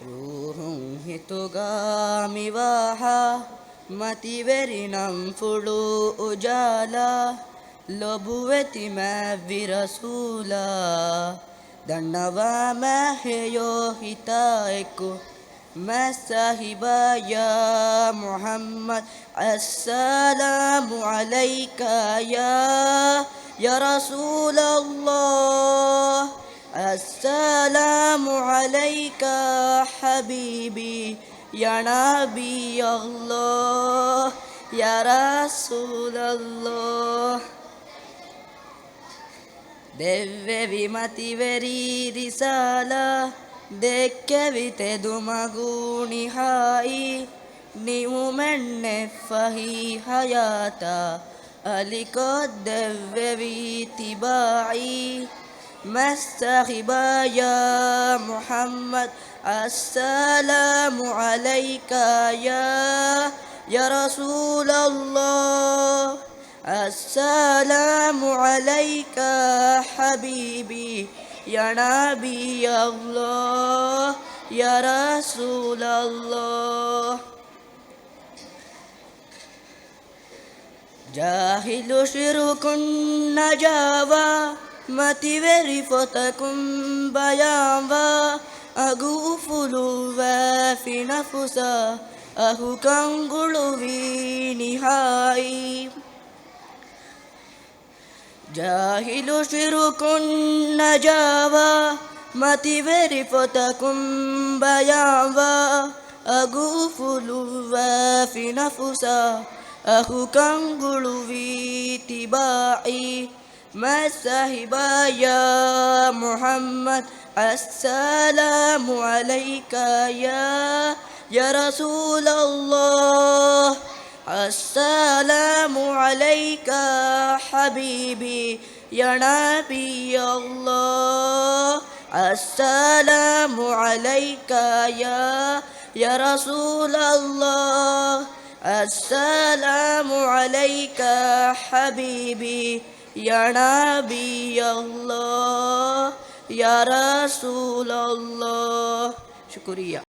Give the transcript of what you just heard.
රූහුන් හිතුගාමිවාහා මතිවැරිනම් ෆුළු උජාලා ලොබුවෙති මැවිරසූලා දන්නවා මැහෙයෝ හිතායෙකු මැසහිබයා මුහම්මද් අස්සලාමු අලයිකා යා රසූලල්ලාහ් السلام عليك حبيبي يا نبي الله يا رسول الله දෙව්වෙවි මතිවැරි රිසාලා දෙක්කවිත දුමගුනිහායි නිවුමෙන්නෙ ෆහි හයාතා අලිකොත් දෙව්වෙවි තිබායි مستغبا يا محمد السلام عليك يا رسول الله السلام عليك حبيبي يا نبي الله يا رسول الله جاهل شرك نجاوى මතිවැරි ෆොතකුම් බයාම්වා අගූෆුළුවෑ ෆිනෆුසා අහුකංගුළුවී නිහායි ජාහිලු ශිරුකුන් නජාවා මතිවැරි ෆොතකුම් බයාම්වා අගූෆුළුවෑ ෆිනෆුසා අහුකංගුළුවී තිබායි مساهبا يا محمد السلام عليك يا رسول الله السلام عليك حبيبي يا نبي الله السلام عليك يا رسول الله السلام عليك حبيبي يا نبي الله يا رسول الله شكريا